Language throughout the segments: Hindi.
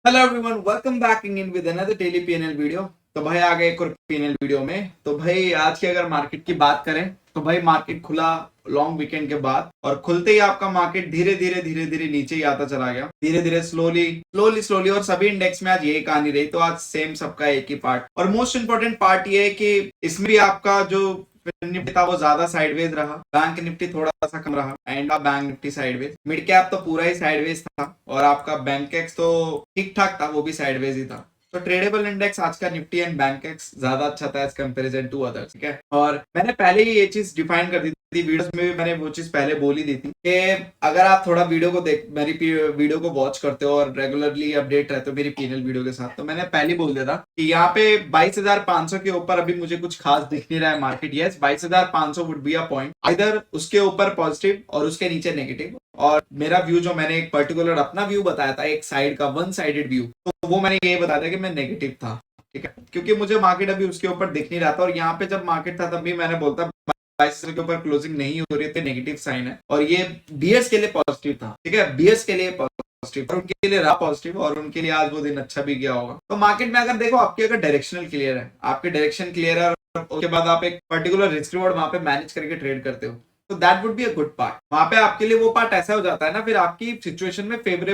Hello everyone, welcome back in with another daily PNL video. तो भाई आ गए एक और पीएनएल वीडियो में। तो भाई आज की अगर मार्केट की बात करें तो भाई मार्केट खुला लॉन्ग वीकेंड के बाद, और खुलते ही आपका मार्केट धीरे धीरे नीचे ही आता चला गया, धीरे धीरे स्लोली। और सभी इंडेक्स में आज यही कहानी रही। तो आज सेम सबका एक ही पार्ट, और मोस्ट इंपोर्टेंट पार्ट ये है कि इसमें भी आपका जो निफ्टी था वो ज्यादा साइडवेज रहा, बैंक निफ्टी थोड़ा सा कम रहा, and bank Nifty sideways, mid cap तो पूरा ही साइडवेज था, और आपका बैंक एक्स तो ठीक ठाक था, वो भी साइडवेज ही था। तो ट्रेडेबल इंडेक्स आज का निफ्टी एंड बैंक एक्स ज्यादा अच्छा था एज कंपेरिजन टू अदर्स। ठीक है, और मैंने पहले ही ये चीज डिफाइन कर दी थी, वीडियोस में भी मैंने वो चीज पहले बोली दी थी कि अगर आप थोड़ा वीडियो को मेरी वीडियो को वॉच करते हो और रेगुलरली अपडेट रहते हो मेरी पीएनएल वीडियो के साथ, तो मैंने पहले बोल दिया था कि यहाँ पे 22,500 के ऊपर अभी मुझे कुछ खास दिख नहीं रहा है market. Yes, 22,500 would be a point, इधर उसके ऊपर पॉजिटिव और उसके नीचे नेगेटिव। और मेरा व्यू जो मैंने एक पर्टिकुलर अपना व्यू बताया था, एक साइड का वन साइडेड व्यू, तो वो मैंने ये बताया था कि मैं नेगेटिव था। ठीक है, क्योंकि मुझे मार्केट अभी उसके ऊपर दिख नहीं रहा था, और यहाँ पे जब मार्केट था तब भी मैंने बोलता 2200 के ऊपर क्लोजिंग नहीं हो रही थी, नेगेटिव साइन है, और ये बियर्स के लिए पॉजिटिव था। ठीक है, बियर्स के लिए पॉजिटिव, और उनके लिए रहा पॉजिटिव, और उनके लिए आज वो दिन अच्छा भी गया होगा। तो मार्केट में अगर देखो, आपकी अगर डायरेक्शनल क्लियर है, आपकी डायरेक्शन क्लियर है, और उसके बाद आप एक पर्टिकुलर रिस्क रिवॉर्ड वहां पे मैनेज करके ट्रेड करते हो, तो that would be a good part. वहां पे आपके लिए वो पार्ट ऐसा हो जाता है ना, फिर आपकी सिचुएशन में फेवर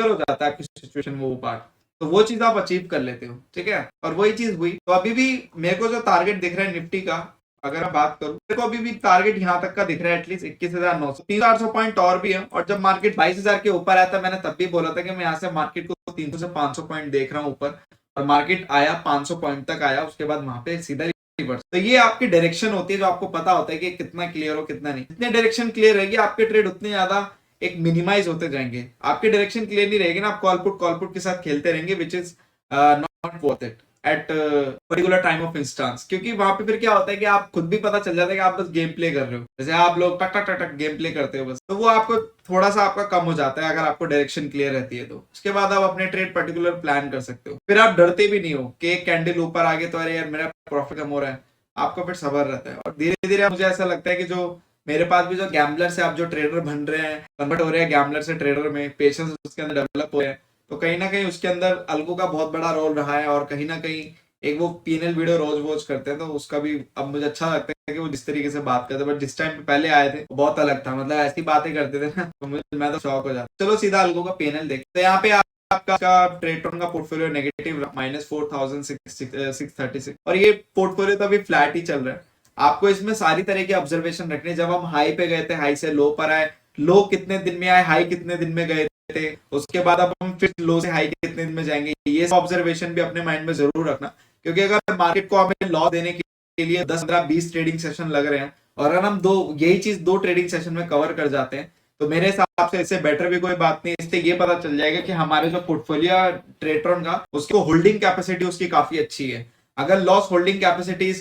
हो जाता है आपकी सिचुएशन में वो पार्ट, तो वो चीज आप अचीव कर लेते हो। ठीक है, और वही चीज हुई। तो अभी भी मेरे को जो टारगेट दिख रहा है निफ्टी का, अगर मैं बात करूं, मेरे को अभी भी टारगेट यहाँ तक का दिख रहा है, एटलीस्ट 21,900, 300 पॉइंट और भी है। और जब मार्केट 22,000 के ऊपर आया था, मैंने तब भी बोला था कि मैं यहाँ से मार्केट को 300 से 500 पॉइंट देख रहा हूँ ऊपर, और मार्केट आया 500 पॉइंट तक आया, उसके बाद वहां पे सीधा रिवर्स। तो ये आपकी डायरेक्शन होती है, जो आपको पता होता है कि कितना क्लियर हो कितना नहीं। जितने डायरेक्शन क्लियर रहेगी आपके ट्रेड उतने ज्यादा एक मिनिमाइज होते जाएंगे। आपकी डायरेक्शन क्लियर नहीं रहेगी ना, आप कॉल पुट के साथ खेलते रहेंगे, which is not worth it at particular time of instance. क्योंकि वहां पे फिर क्या होता है कि आप खुद भी पता चल जाता है कि आप बस गेम प्ले कर रहे हो, जैसे आप लोग टक टक टक टक गेम प्ले करते हो बस, तो वो आपको थोड़ा सा आपका कम हो जाता है अगर आपको डायरेक्शन क्लियर रहती है। तो उसके बाद आप अपने ट्रेड पर्टिकुलर प्लान कर सकते हो, फिर आप डरते भी नहीं हो कि एक कैंडल ऊपर आ गए तो अरे यार मेरा प्रॉफिट कम हो रहा है, आपको फिर सबर रहता है। और धीरे धीरे मुझे ऐसा लगता है कि जो मेरे पास भी जो गैम्बलर से आप जो ट्रेडर बन रहे हैं, कन्वर्ट हो रहे हैं गैम्बलर से ट्रेडर में, पेशेंस उसके अंदर डेवलप हो रहे हैं, तो कहीं ना कहीं उसके अंदर अलगू का बहुत बड़ा रोल रहा है। और कहीं ना कहीं एक वो पीएनएल वीडियो रोज वॉच करते हैं, तो उसका भी अब मुझे अच्छा लगता है कि वो जिस तरीके से बात करते हैं, बट जिस टाइम पे पहले आए थे वो बहुत अलग था, मतलब ऐसी बातें करते थे ना, तो मैं तो शॉक हो जाता। चलो सीधा अलगू का पीएनएल देखते, तो यहाँ पे आपका ट्रेडरन का पोर्टफोलियो नेगेटिव -4,636, और ये पोर्टफोलियो तो अभी फ्लैट ही चल रहा है। आपको इसमें सारी तरह की ऑब्जर्वेशन रखनी। जब हम हाई पे गए थे, हाई से लो पर आए, लो कितने दिन में आए, हाई कितने दिन में गए थे, उसके बाद अब हम फिर लो से हाई कितने दिन में जाएंगे, ये ऑब्जर्वेशन भी अपने माइंड में जरूर रखना। क्योंकि अगर मार्केट को हमें लॉस देने के लिए 10, 15, 20 ट्रेडिंग सेशन लग रहे हैं, और अगर हम यही चीज दो ट्रेडिंग सेशन में कवर कर जाते हैं, तो मेरे हिसाब से इससे बेटर भी कोई बात नहीं। इससे ये पता चल जाएगा कि हमारे जो पोर्टफोलियो ट्रेडर का, उसको होल्डिंग कैपेसिटी उसकी काफी अच्छी है। अगर लॉस होल्डिंग कैपेसिटी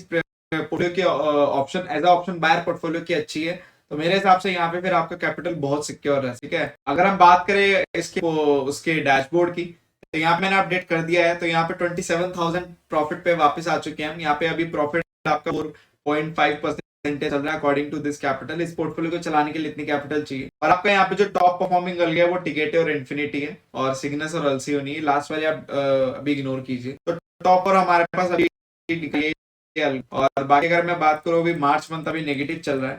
पोर्टफोलियो की option as option buyer portfolio की अच्छी है, तो मेरे हिसाब से यहाँ पे फिर आपका कैपिटल बहुत सिक्योर है। ठीक है, अगर हम बात करें इसके उसके डैशबोर्ड की, तो यहाँ पे मैंने अपडेट कर दिया है। तो यहाँ पे 27,000 प्रॉफिट पे वापस आ चुके हैं हम। यहाँ पे अभी प्रॉफिट आपका 4.5% चल रहा है अकॉर्डिंग टू दिस कैपिटल। इस पोर्टफोलियो को चलाने के लिए इतनी कैपिटल चाहिए। और आपका यहाँ पे जो टॉप परफॉर्मिंग अलग है वो टिकेटे और इन्फिनिटी है, और सिग्नस और अल्सियो नहीं है। लास्ट वाले आप अभी इग्नोर कीजिए। तो टॉप पर हमारे पास अभी और बाकी अगर मैं बात करूं, अभी मार्च मंथ अभी नेगेटिव चल रहा है,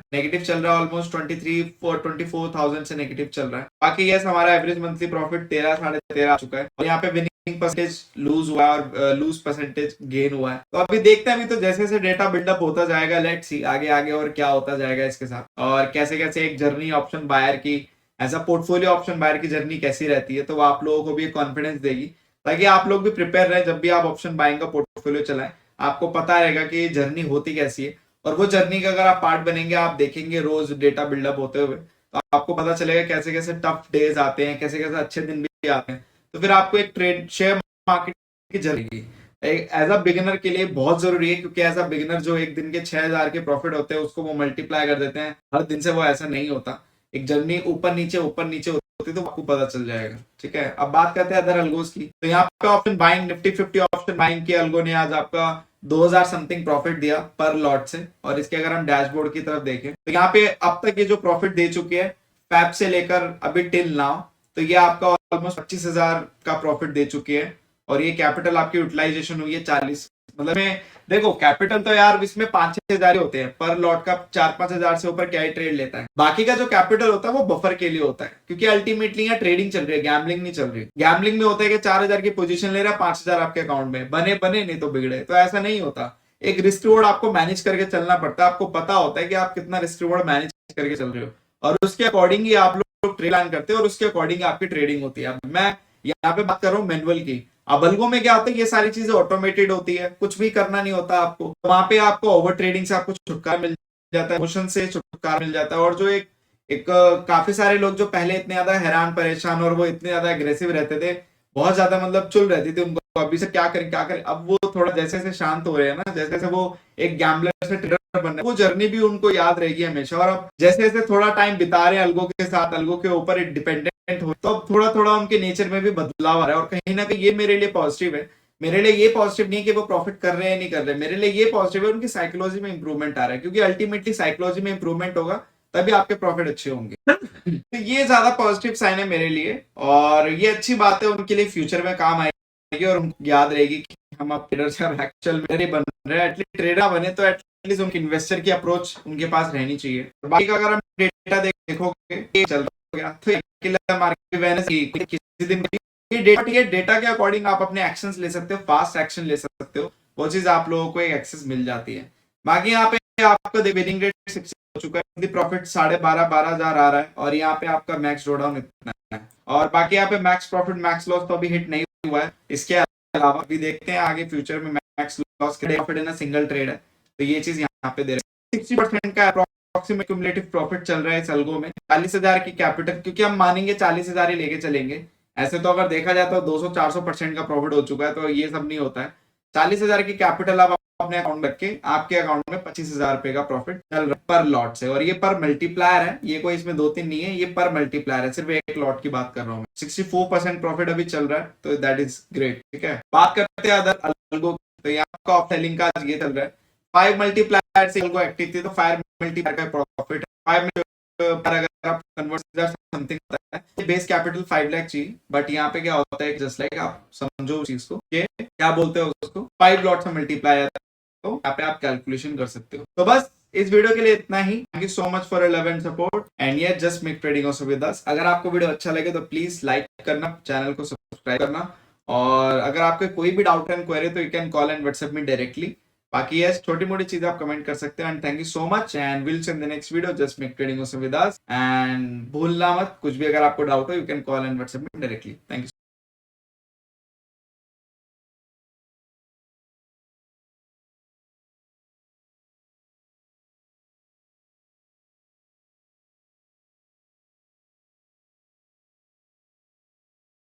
ऑलमोस्ट 24,000 से नेगेटिव चल रहा है। बाकी यस, हमारा एवरेज मंथली प्रॉफिट 13, 13.5 आ चुका है, और यहाँ पे विनिंग परसेंटेज लूज हुआ है और लूज परसेंटेज गेन हुआ है। तो अभी देखते हैं, अभी तो जैसे जैसे डेटा बिल्डअप होता जाएगा, लेट्स सी आगे आगे और क्या होता जाएगा इसके साथ, और कैसे कैसे एक जर्नी ऑप्शन बायर की, ऐसा पोर्टफोलियो ऑप्शन बायर की जर्नी कैसी रहती है, तो वो आप लोगों को भी कॉन्फिडेंस देगी, ताकि आप लोग भी प्रिपेयर रहे जब भी आप ऑप्शन बाइंग का पोर्टफोलियो चलाएं। आपको पता रहेगा कि जर्नी होती कैसी है, और वो जर्नी का अगर आप पार्ट बनेंगे, आप देखेंगे रोज डेटा बिल्डअप होते हुए, तो आपको पता चलेगा कैसे कैसे टफ डेज आते हैं, कैसे कैसे अच्छे दिन भी आते हैं। तो फिर आपको एक ट्रेड शेयर मार्केट की जर्नी एज अ बिगिनर के लिए बहुत जरूरी है, क्योंकि एज अ बिगिनर जो एक दिन के 6,000 के प्रॉफिट होते हैं, उसको वो मल्टीप्लाई कर देते हैं हर दिन से। वो ऐसा नहीं होता, एक जर्नी ऊपर नीचे होती, तो आपको पता चल जाएगा। ठीक है, अब बात करते हैं अदर अल्गोस की। तो यहाँ पे option buying, Nifty 50 option buying की अल्गो ने आज आपका 2,000 समथिंग प्रॉफिट दिया पर लॉट से। और इसके अगर हम डैशबोर्ड की तरफ देखें, तो यहाँ पे अब तक ये जो प्रॉफिट दे चुकी है फैब से लेकर अभी टिल नाउ, तो ये आपका ऑलमोस्ट 25,000 का प्रॉफिट दे चुकी है और ये कैपिटल आपकी यूटिलाइजेशन हुई है 40। मतलब में देखो कैपिटल तो यार इसमें 5-6 हजार होते हैं पर लॉट का, 4-5 हजार से ऊपर क्या ही ट्रेड लेता है। बाकी का जो कैपिटल होता है वो बफर के लिए होता है, क्योंकि अल्टीमेटली यहाँ ट्रेडिंग चल रही है, गैम्बलिंग नहीं चल रही। गैम्बलिंग में होता है कि 4,000 की पोजीशन ले रहा है, 5,000 आपके अकाउंट में, बने बने नहीं तो बिगड़े। तो ऐसा नहीं होता, एक रिस्क रिवॉर्ड आपको मैनेज करके चलना पड़ता है। आपको पता होता है कि आप कितना रिस्क रिवॉर्ड मैनेज करके चल रहे हो और उसके अकॉर्डिंग ही आप लोग ट्रेड प्लान करते हो और उसके अकॉर्डिंग आपकी ट्रेडिंग होती है। मैं यहाँ पे बात कर रहा हूँ मैनुअल की। अब अलगो में क्या होता है, ये सारी चीजें ऑटोमेटेड होती है, कुछ भी करना नहीं होता आपको। तो वहां पे आपको ओवर ट्रेडिंग से आपको छुटकारा मिल जाता है, इमोशन से छुटकारा मिल जाता है। और जो एक काफी सारे लोग जो पहले इतने ज्यादा हैरान परेशान और वो इतने ज्यादा एग्रेसिव रहते थे, बहुत ज्यादा मतलब चुल रहती थी उनको, अभी से क्या करें क्या करें, अब वो थोड़ा जैसे जैसे शांत हो रहे हैं ना, जैसे जैसे वो एक गैम्बलर से ट्रेडर बन रहे हैं, वो जर्नी भी उनको याद रहेगी हमेशा। और अब जैसे जैसे थोड़ा टाइम बिता रहे हैं अलगो के साथ, अलगो के ऊपर डिपेंडेंट हो, तो अब थोड़ा थोड़ा उनके नेचर में भी बदलाव आ रहा है। और कहीं ना कहीं ये मेरे लिए पॉजिटिव है। मेरे लिए ये पॉजिटिव नहीं है कि वो प्रॉफिट कर रहे हैं नहीं कर रहे, मेरे लिए ये पॉजिटिव है उनकी साइकोलॉजी में इंप्रूवमेंट आ रहा है, क्योंकि अल्टीमेटली साइकोलॉजी में इंप्रूवमेंट होगा तभी आपके प्रॉफिट अच्छे होंगे। तो ये ज्यादा पॉजिटिव साइन है मेरे लिए और ये अच्छी बात है, उनके लिए फ्यूचर में काम आएगी और उनको याद रहेगी कि हम अब ट्रेडर से एक्चुअल में बन रहे हैं। एटलीस्ट ट्रेडर बने तो एटलीस्ट उनके इन्वेस्टर की अप्रोच उनके पास रहनी चाहिए। बाकी का अगर हम डेटा देखोगे चल रहा गया मार्केट किसी दिन ये डेटा के अकॉर्डिंग आप अपने एक्शंस ले सकते हो, फास्ट एक्शन ले सकते हो, वो चीज आप लोगों को एक एक्सेस मिल जाती है। बाकी यहाँ पे आपका विनिंग रेट 60 हो चुका है, प्रॉफिट 12,500 आ रहा है और यहाँ पे आपका मैक्स ड्रॉडाउन इतना है। और बाकी यहाँ पे मैक्स प्रॉफिट मैक्स लॉस तो अभी हिट नहीं हुआ है। इसके अलावा अभी देखते हैं आगे फ्यूचर में मैक्स लॉस के प्रॉफिट है ना, सिंगल ट्रेड है, तो ये चीज यहाँ पे दे रहे हैं। 60% का अप्रोक्सीमेट क्यूमुलेटिव प्रॉफिट चल रहा है इस अलगो में। 40,000 की कैपिटल, क्योंकि हम मानेंगे 40,000 ही लेके चलेंगे, ऐसे तो अगर देखा जाए तो 200-400% का प्रॉफिट हो चुका है, तो ये सब नहीं होता है। 40,000 की कैपिटल आप अपने अकाउंट रख के आपके अकाउंट में 25,000 रुपए का प्रॉफिट चल रहा है पर लॉट से। और ये पर मल्टीप्लायर है, ये कोई इसमें 2-3 नहीं है, ये पर मल्टीप्लायर है, सिर्फ एक लॉट की बात कर रहा हूँ। 64% प्रॉफिट अभी चल रहा है, तो दैट इज ग्रेट। ठीक है, बात करते हैं अदर अलगो, तो यहाँ का ऑफ सेलिंग का ये चल रहा है। 5 मल्टीप्लायर से अलगो एक्टिव थी तो 5 मल्टीप्लायर का प्रॉफिट 5 पर अगर आप कन्वर्ट समथिंग होता है, बेस कैपिटल 5 लाख चाहिए, बट यहाँ पे क्या होता है जस्ट लाइक आप समझो चीज को, ये क्या बोलते हो उसको, 5 लॉट से मल्टीप्लाई, तो यहाँ पे आप कैलकुलेशन कर सकते हो। तो बस इस वीडियो के लिए इतना ही। Thank you so much for your love and support and ये just make trading also with us. अगर आपको वीडियो अच्छा लगे तो प्लीज लाइक करना, चैनल को सब्सक्राइब करना, और अगर आपके कोई भी डाउट एंड क्वेरी तो you can call and WhatsApp me directly. बाकी ये छोटी मोटी चीजें आप कमेंट कर सकते हैं। And thank you so much and will see in the next video, just make trading also with us. And भूलना मत, कुछ भी अगर आपको डाउट हो you can call and WhatsApp me directly. Thank you.